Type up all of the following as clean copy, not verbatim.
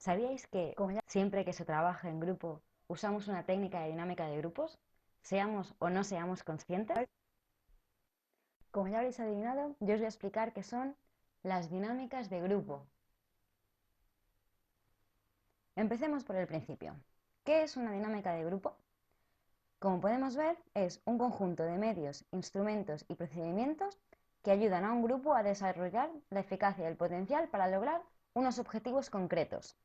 ¿Sabíais que siempre que se trabaja en grupo usamos una técnica de dinámica de grupos? Seamos o no seamos conscientes. Como ya habréis adivinado, yo os voy a explicar qué son las dinámicas de grupo. Empecemos por el principio. ¿Qué es una dinámica de grupo? Como podemos ver, es un conjunto de medios, instrumentos y procedimientos que ayudan a un grupo a desarrollar la eficacia y el potencial para lograr unos objetivos concretos.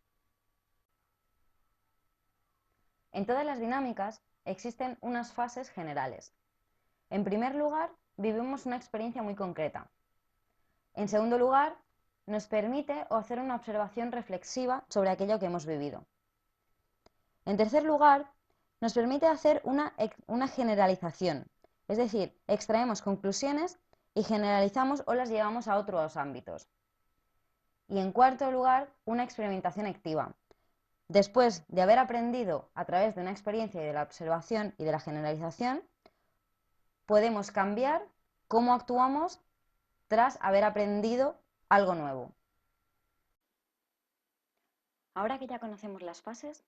En todas las dinámicas existen unas fases generales. En primer lugar, vivimos una experiencia muy concreta. En segundo lugar, nos permite hacer una observación reflexiva sobre aquello que hemos vivido. En tercer lugar, nos permite hacer una generalización, es decir, extraemos conclusiones y generalizamos o las llevamos a otros ámbitos. Y en cuarto lugar, una experimentación activa. Después de haber aprendido a través de una experiencia y de la observación y de la generalización, podemos cambiar cómo actuamos tras haber aprendido algo nuevo. Ahora que ya conocemos las fases,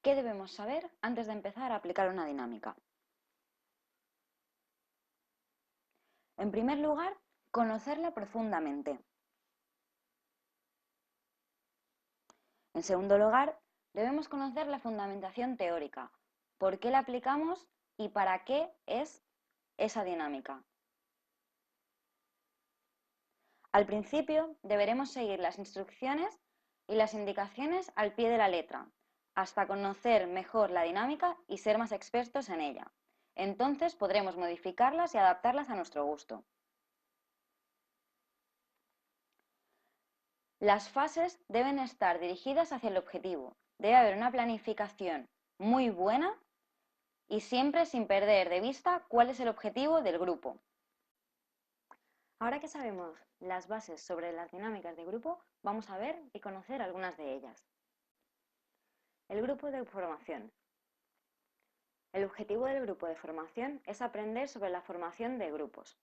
¿qué debemos saber antes de empezar a aplicar una dinámica? En primer lugar, conocerla profundamente. En segundo lugar, debemos conocer la fundamentación teórica, por qué la aplicamos y para qué es esa dinámica. Al principio deberemos seguir las instrucciones y las indicaciones al pie de la letra, hasta conocer mejor la dinámica y ser más expertos en ella. Entonces podremos modificarlas y adaptarlas a nuestro gusto. Las fases deben estar dirigidas hacia el objetivo. Debe haber una planificación muy buena y siempre sin perder de vista cuál es el objetivo del grupo. Ahora que sabemos las bases sobre las dinámicas de grupo, vamos a ver y conocer algunas de ellas. El grupo de formación. El objetivo del grupo de formación es aprender sobre la formación de grupos,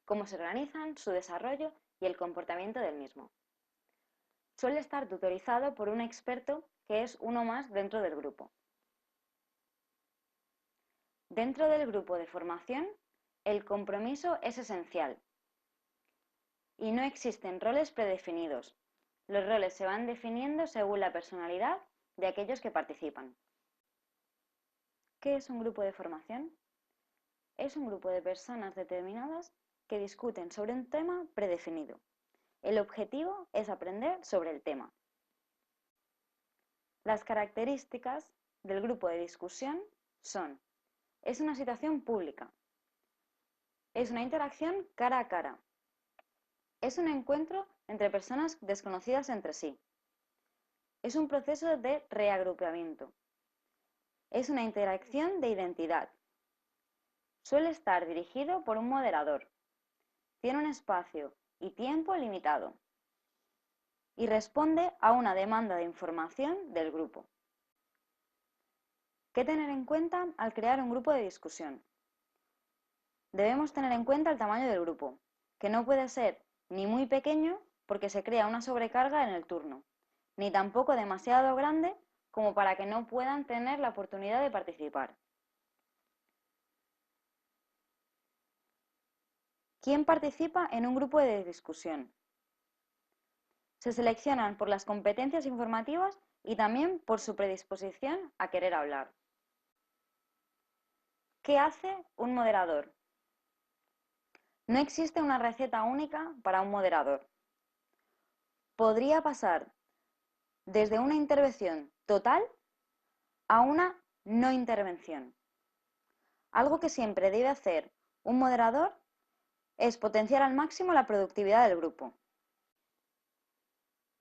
cómo se organizan, su desarrollo y el comportamiento del mismo. Suele estar tutorizado por un experto que es uno más dentro del grupo. Dentro del grupo de formación, el compromiso es esencial y no existen roles predefinidos. Los roles se van definiendo según la personalidad de aquellos que participan. ¿Qué es un grupo de formación? Es un grupo de personas determinadas que discuten sobre un tema predefinido. El objetivo es aprender sobre el tema. Las características del grupo de discusión son: es una situación pública, es una interacción cara a cara, es un encuentro entre personas desconocidas entre sí, es un proceso de reagrupamiento, es una interacción de identidad, suele estar dirigido por un moderador, tiene un espacio y tiempo limitado y responde a una demanda de información del grupo. ¿Qué tener en cuenta al crear un grupo de discusión? Debemos tener en cuenta el tamaño del grupo, que no puede ser ni muy pequeño porque se crea una sobrecarga en el turno, ni tampoco demasiado grande como para que no puedan tener la oportunidad de participar. ¿Quién participa en un grupo de discusión? Se seleccionan por las competencias informativas y también por su predisposición a querer hablar. ¿Qué hace un moderador? No existe una receta única para un moderador. Podría pasar desde una intervención total a una no intervención. Algo que siempre debe hacer un moderador es potenciar al máximo la productividad del grupo.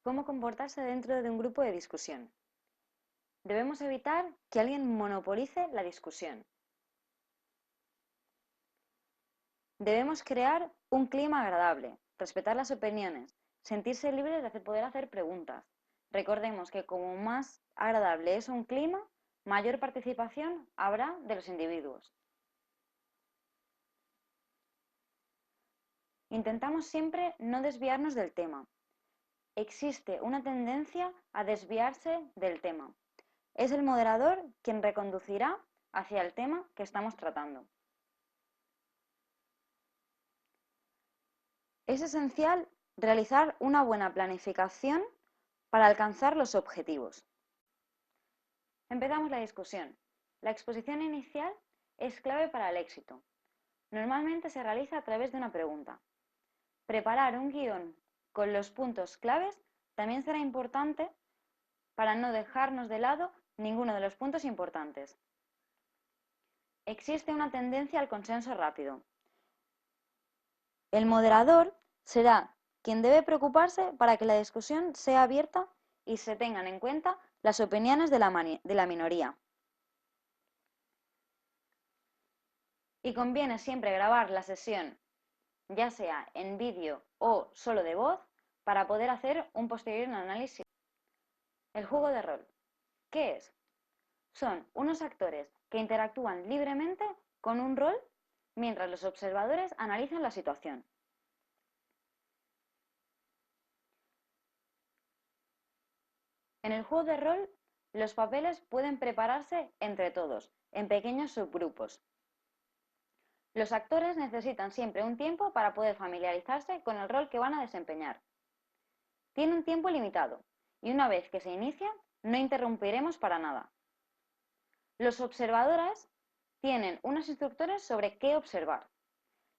¿Cómo comportarse dentro de un grupo de discusión? Debemos evitar que alguien monopolice la discusión. Debemos crear un clima agradable, respetar las opiniones, sentirse libres de poder hacer preguntas. Recordemos que como más agradable es un clima, mayor participación habrá de los individuos. Intentamos siempre no desviarnos del tema. existe una tendencia a desviarse del tema. Es el moderador quien reconducirá hacia el tema que estamos tratando. Es esencial realizar una buena planificación para alcanzar los objetivos. Empezamos la discusión. La exposición inicial es clave para el éxito. Normalmente se realiza a través de una pregunta. Preparar un guión con los puntos claves también será importante para no dejarnos de lado ninguno de los puntos importantes. Existe una tendencia al consenso rápido. El moderador será quien debe preocuparse para que la discusión sea abierta y se tengan en cuenta las opiniones de la minoría. Y conviene siempre grabar la sesión, ya sea en vídeo o solo de voz, para poder hacer un posterior análisis. El juego de rol. ¿Qué es? Son unos actores que interactúan libremente con un rol mientras los observadores analizan la situación. En el juego de rol, los papeles pueden prepararse entre todos, en pequeños subgrupos. Los actores necesitan siempre un tiempo para poder familiarizarse con el rol que van a desempeñar. Tiene un tiempo limitado, y una vez que se inicia, no interrumpiremos para nada. Los observadores tienen unos instructores sobre qué observar.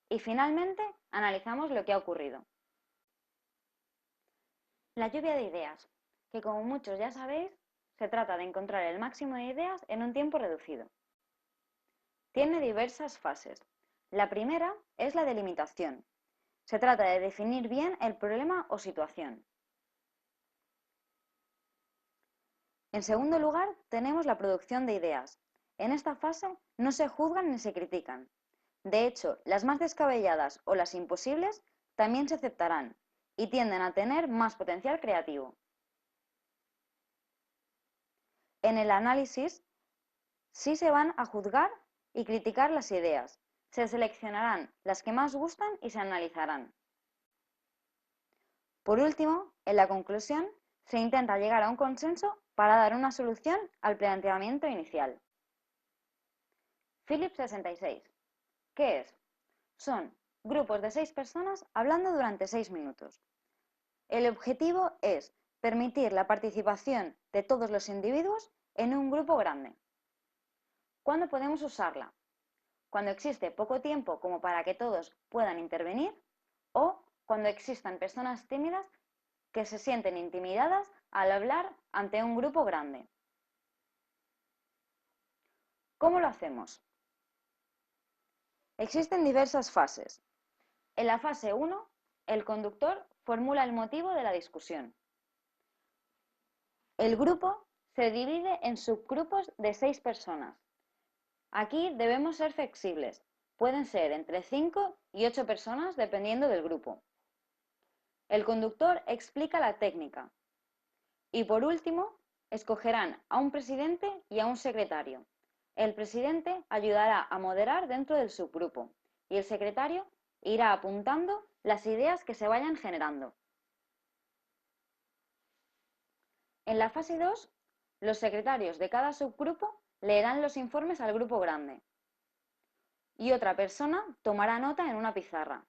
Y finalmente, analizamos lo que ha ocurrido. La lluvia de ideas, que como muchos ya sabéis, se trata de encontrar el máximo de ideas en un tiempo reducido. Tiene diversas fases. La primera es la delimitación. Se trata de definir bien el problema o situación. En segundo lugar, tenemos la producción de ideas. En esta fase no se juzgan ni se critican. De hecho, las más descabelladas o las imposibles también se aceptarán y tienden a tener más potencial creativo. En el análisis, sí se van a juzgar y criticar las ideas. Se seleccionarán las que más gustan y se analizarán. Por último, en la conclusión, se intenta llegar a un consenso para dar una solución al planteamiento inicial. Phillips 66. ¿Qué es? Son grupos de 6 personas hablando durante 6 minutos. El objetivo es permitir la participación de todos los individuos en un grupo grande. ¿Cuándo podemos usarla? Cuando existe poco tiempo como para que todos puedan intervenir o cuando existan personas tímidas que se sienten intimidadas al hablar ante un grupo grande. ¿Cómo lo hacemos? Existen diversas fases. En la fase 1, el conductor formula el motivo de la discusión. El grupo se divide en subgrupos de 6 personas. Aquí debemos ser flexibles. Pueden ser entre 5 y 8 personas dependiendo del grupo. El conductor explica la técnica. Y por último, escogerán a un presidente y a un secretario. El presidente ayudará a moderar dentro del subgrupo y el secretario irá apuntando las ideas que se vayan generando. En la fase 2, los secretarios de cada subgrupo leerán los informes al grupo grande y otra persona tomará nota en una pizarra.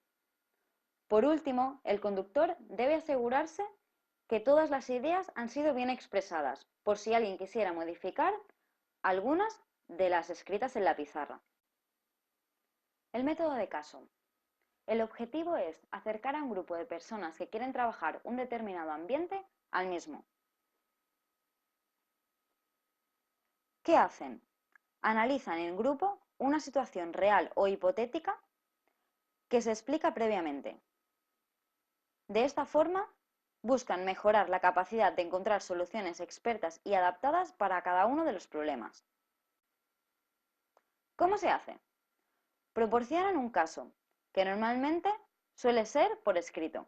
Por último, el conductor debe asegurarse que todas las ideas han sido bien expresadas, por si alguien quisiera modificar algunas de las escritas en la pizarra. El método de caso. El objetivo es acercar a un grupo de personas que quieren trabajar un determinado ambiente al mismo. ¿Qué hacen? Analizan en grupo una situación real o hipotética que se explica previamente. De esta forma, buscan mejorar la capacidad de encontrar soluciones expertas y adaptadas para cada uno de los problemas. ¿Cómo se hace? Proporcionan un caso, que normalmente suele ser por escrito.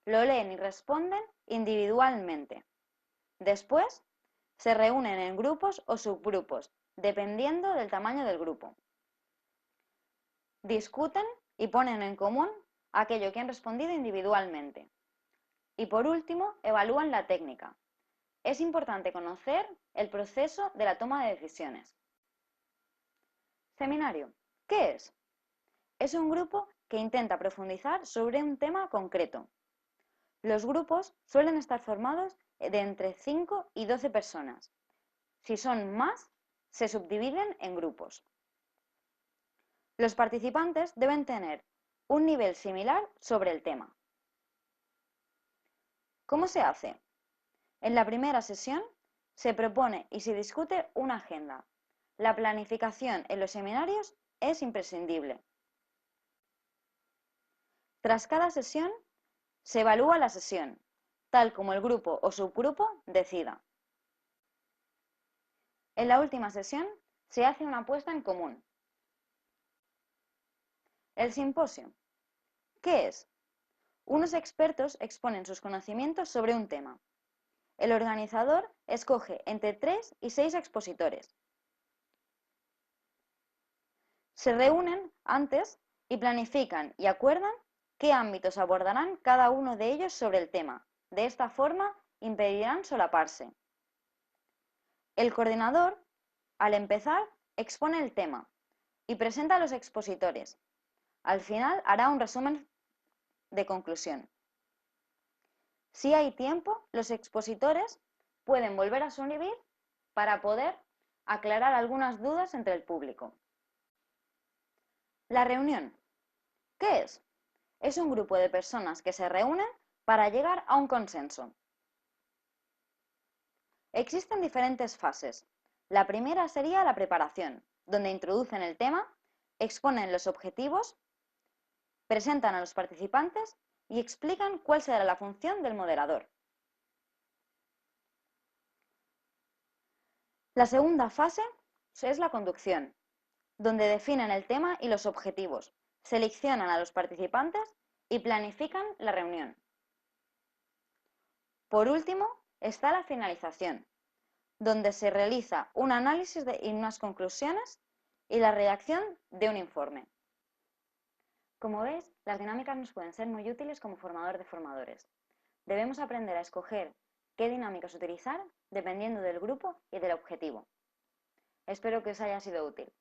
Lo leen y responden individualmente. Después, se reúnen en grupos o subgrupos, dependiendo del tamaño del grupo. Discuten y ponen en común aquello que han respondido individualmente. Y por último, evalúan la técnica. Es importante conocer el proceso de la toma de decisiones. Seminario. ¿Qué es? Es un grupo que intenta profundizar sobre un tema concreto. Los grupos suelen estar formados de entre 5 y 12 personas. Si son más, se subdividen en grupos. Los participantes deben tener un nivel similar sobre el tema. ¿Cómo se hace? En la primera sesión se propone y se discute una agenda. La planificación en los seminarios es imprescindible. Tras cada sesión, se evalúa la sesión, tal como el grupo o subgrupo decida. En la última sesión se hace una apuesta en común. El simposio. ¿Qué es? Unos expertos exponen sus conocimientos sobre un tema. El organizador escoge entre 3 y 6 expositores. Se reúnen antes y planifican y acuerdan qué ámbitos abordarán cada uno de ellos sobre el tema. De esta forma impedirán solaparse. El coordinador, al empezar, expone el tema y presenta a los expositores. Al final hará un resumen de conclusión. Si hay tiempo, los expositores pueden volver a subir para poder aclarar algunas dudas entre el público. La reunión. ¿Qué es? Es un grupo de personas que se reúnen para llegar a un consenso. Existen diferentes fases. La primera sería la preparación, donde introducen el tema, exponen los objetivos, presentan a los participantes y explican cuál será la función del moderador. La segunda fase es la conducción, donde definen el tema y los objetivos, seleccionan a los participantes y planifican la reunión. Por último, está la finalización, donde se realiza un análisis y unas conclusiones y la redacción de un informe. Como ves, las dinámicas nos pueden ser muy útiles como formador de formadores. Debemos aprender a escoger qué dinámicas utilizar dependiendo del grupo y del objetivo. Espero que os haya sido útil.